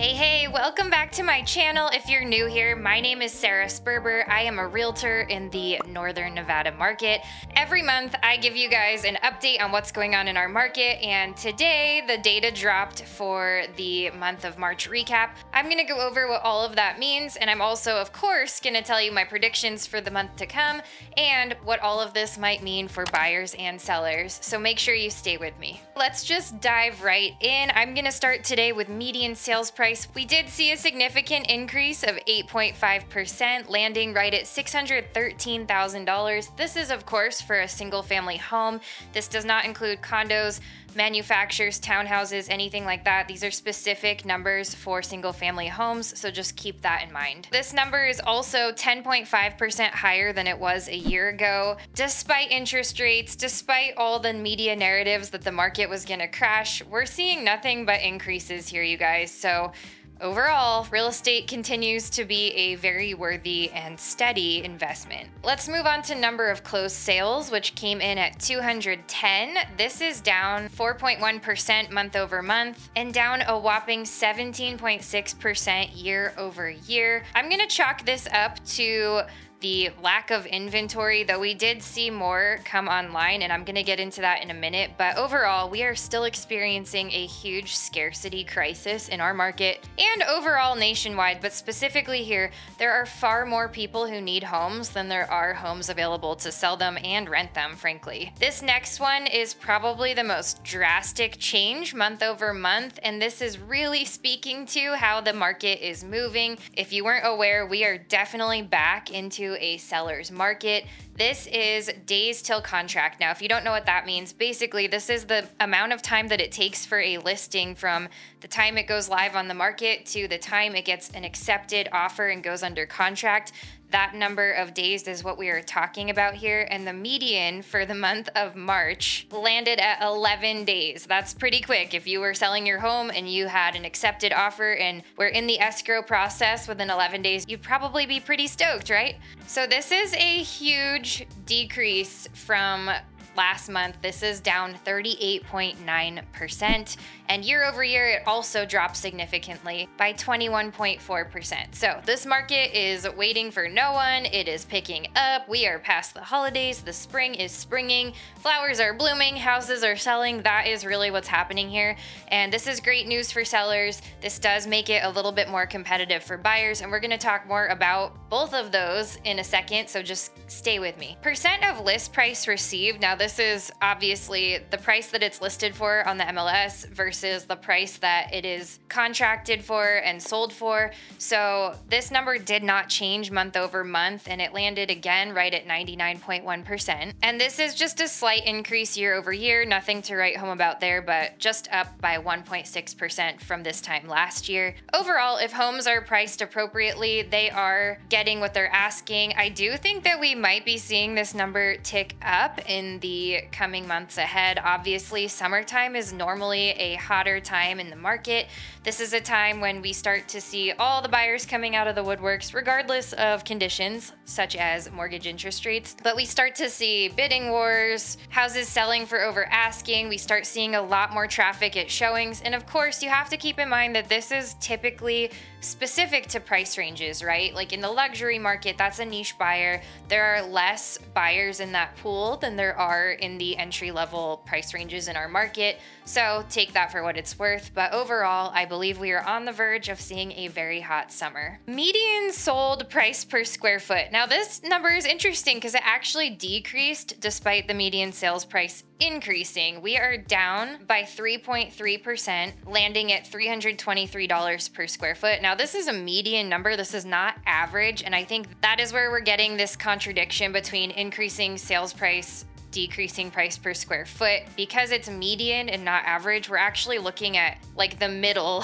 Hey, welcome back to my channel. If you're new here, my name is Sarah Sperber. I am a realtor in the Northern Nevada market. Every month, I give you guys an update on what's going on in our market, and today the data dropped for the month of March recap. I'm gonna go over what all of that means, and I'm also, of course, gonna tell you my predictions for the month to come and what all of this might mean for buyers and sellers, so make sure you stay with me. Let's just dive right in. I'm gonna start today with median sales price. We did see a significant increase of 8.5%, landing right at $613,000. This is, of course, for a single family home. This does not include condos, manufacturers, townhouses, anything like that. These are specific numbers for single family homes, so just keep that in mind. This number is also 10.5% higher than it was a year ago. Despite interest rates, despite all the media narratives that the market was gonna crash, we're seeing nothing but increases here, you guys. So overall, real estate continues to be a very worthy and steady investment. Let's move on to number of closed sales, which came in at 210. This is down 4.1% month over month and down a whopping 17.6% year over year. I'm gonna chalk this up to the lack of inventory, though we did see more come online, and I'm gonna get into that in a minute. But overall, we are still experiencing a huge scarcity crisis in our market and overall nationwide, but specifically here, there are far more people who need homes than there are homes available to sell them and rent them, frankly. This next one is probably the most drastic change month over month, and this is really speaking to how the market is moving. If you weren't aware, we are definitely back into a seller's market. This is days till contract. Now, if you don't know what that means, basically this is the amount of time that it takes for a listing from the time it goes live on the market to the time it gets an accepted offer and goes under contract. That number of days is what we are talking about here, and the median for the month of March landed at 11 days. That's pretty quick. If you were selling your home and you had an accepted offer and were in the escrow process within 11 days, you'd probably be pretty stoked, right? So this is a huge decrease from last month. This is down 38.9%, and year over year it also dropped significantly by 21.4%. So this market is waiting for no one. It is picking up. We are past the holidays. The spring is springing. Flowers are blooming. Houses are selling. That is really what's happening here, and this is great news for sellers. This does make it a little bit more competitive for buyers, and we're going to talk more about both of those in a second, so just stay with me. Percent of list price received. Now, this is obviously the price that it's listed for on the MLS versus the price that it is contracted for and sold for. So this number did not change month over month, and it landed again right at 99.1%. And this is just a slight increase year over year, nothing to write home about there, but just up by 1.6% from this time last year. Overall, if homes are priced appropriately, they are getting what they're asking. I do think that we might be seeing this number tick up in the coming months ahead. Obviously, summertime is normally a hotter time in the market. This is a time when we start to see all the buyers coming out of the woodworks, regardless of conditions, such as mortgage interest rates. But we start to see bidding wars, houses selling for over asking. We start seeing a lot more traffic at showings. And of course, you have to keep in mind that this is typically specific to price ranges, right? Like in the luxury market, that's a niche buyer. There are less buyers in that pool than there are in the entry-level price ranges in our market. So take that for what it's worth. But overall, I believe we are on the verge of seeing a very hot summer. Median sold price per square foot. Now this number is interesting because it actually decreased despite the median sales price increasing. We are down by 3.3%, landing at $323 per square foot. Now this is a median number. This is not average. And I think that is where we're getting this contradiction between increasing sales price, decreasing price per square foot. Because it's median and not average, we're actually looking at like the middle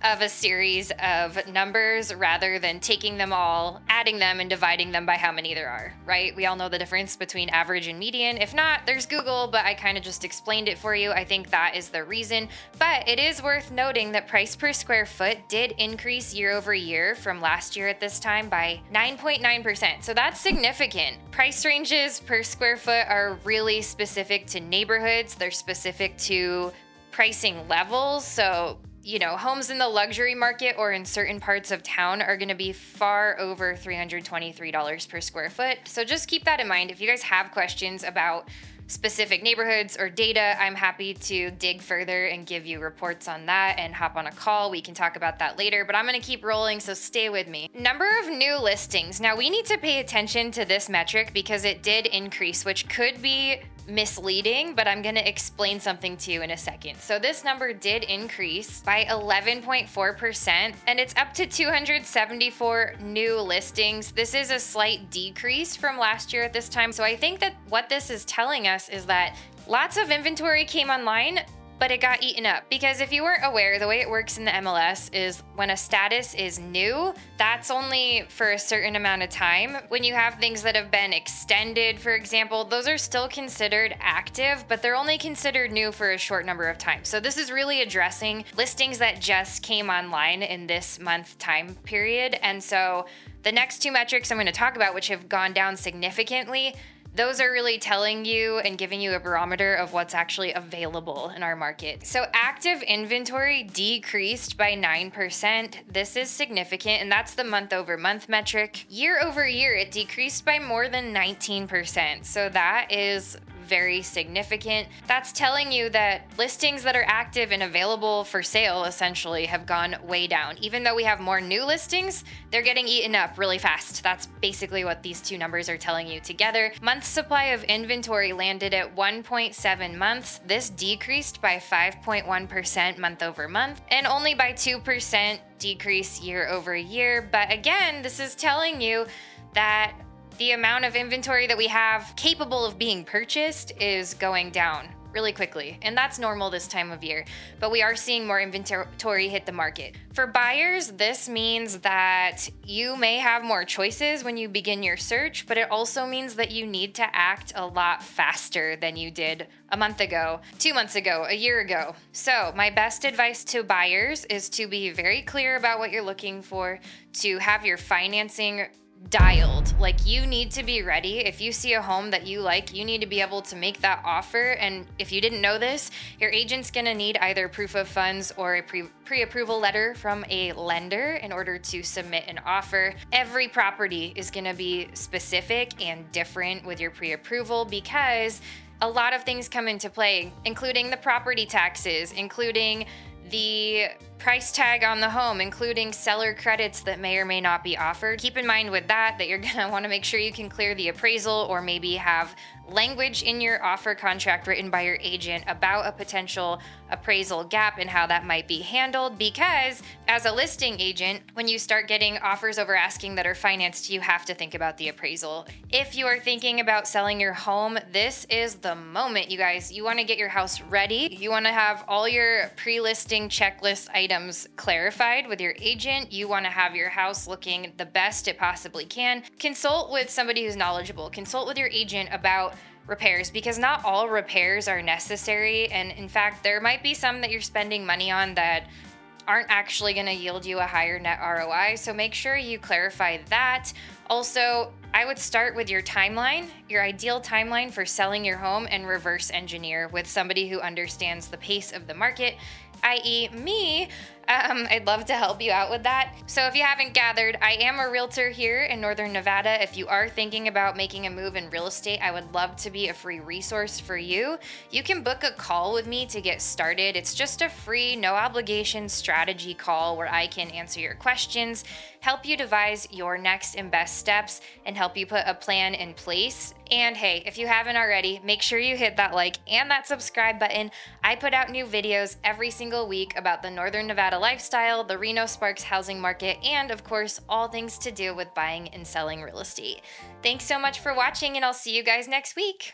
of a series of numbers rather than taking them all, adding them, and dividing them by how many there are, right? We all know the difference between average and median. If not, there's Google, but I kind of just explained it for you. I think that is the reason. But it is worth noting that price per square foot did increase year over year from last year at this time by 9.9%. So that's significant. Price ranges per square foot are really specific to neighborhoods. They're specific to pricing levels. So homes in the luxury market or in certain parts of town are going to be far over $323 per square foot. So just keep that in mind. If you guys have questions about specific neighborhoods or data, I'm happy to dig further and give you reports on that and hop on a call. We can talk about that later, but I'm gonna keep rolling, so stay with me. Number of new listings. Now we need to pay attention to this metric because it did increase, which could be misleading, but I'm gonna explain something to you in a second. So this number did increase by 11.4%, and it's up to 274 new listings. This is a slight decrease from last year at this time. So I think that what this is telling us is that lots of inventory came online, but it got eaten up. Because if you weren't aware, the way it works in the MLS is when a status is new, that's only for a certain amount of time. When you have things that have been extended, for example, those are still considered active, but they're only considered new for a short number of times. So this is really addressing listings that just came online in this month time period. And so the next two metrics I'm going to talk about, which have gone down significantly, those are really telling you and giving you a barometer of what's actually available in our market. So active inventory decreased by 9%. This is significant, and that's the month-over-month metric. Year-over-year, it decreased by more than 19%. So that is very significant. That's telling you that listings that are active and available for sale essentially have gone way down. Even though we have more new listings, they're getting eaten up really fast. That's basically what these two numbers are telling you together. Month supply of inventory landed at 1.7 months. This decreased by 5.1% month over month and only by 2% decrease year over year. But again, this is telling you that the amount of inventory that we have capable of being purchased is going down really quickly. And that's normal this time of year, but we are seeing more inventory hit the market. For buyers, this means that you may have more choices when you begin your search, but it also means that you need to act a lot faster than you did a month ago, 2 months ago, a year ago. So my best advice to buyers is to be very clear about what you're looking for, to have your financing dialed. Like, you need to be ready. If you see a home that you like, you need to be able to make that offer. And if you didn't know this, your agent's gonna need either proof of funds or a pre-approval letter from a lender in order to submit an offer. Every property is gonna be specific and different with your pre-approval because a lot of things come into play, including the property taxes, including the price tag on the home, including seller credits that may or may not be offered. Keep in mind with that you're gonna wanna make sure you can clear the appraisal or maybe have language in your offer contract written by your agent about a potential appraisal gap and how that might be handled, because as a listing agent, when you start getting offers over asking that are financed, you have to think about the appraisal. If you are thinking about selling your home, this is the moment, you guys. You wanna get your house ready. You wanna have all your pre-listing checklist items clarified with your agent. You wanna have your house looking the best it possibly can. Consult with somebody who's knowledgeable. Consult with your agent about repairs, because not all repairs are necessary, and in fact there might be some that you're spending money on that aren't actually going to yield you a higher net ROI, so make sure you clarify that. Also, I would start with your timeline, your ideal timeline for selling your home, and reverse engineer with somebody who understands the pace of the market, i.e. me. I'd love to help you out with that. So if you haven't gathered, I am a realtor here in Northern Nevada. If you are thinking about making a move in real estate, I would love to be a free resource for you. You can book a call with me to get started. It's just a free, no obligation strategy call where I can answer your questions, help you devise your next and best steps, and help you put a plan in place. And hey, if you haven't already, make sure you hit that like and that subscribe button. I put out new videos every single week about the Northern Nevada lifestyle, the Reno Sparks housing market, and of course, all things to do with buying and selling real estate. Thanks so much for watching, and I'll see you guys next week.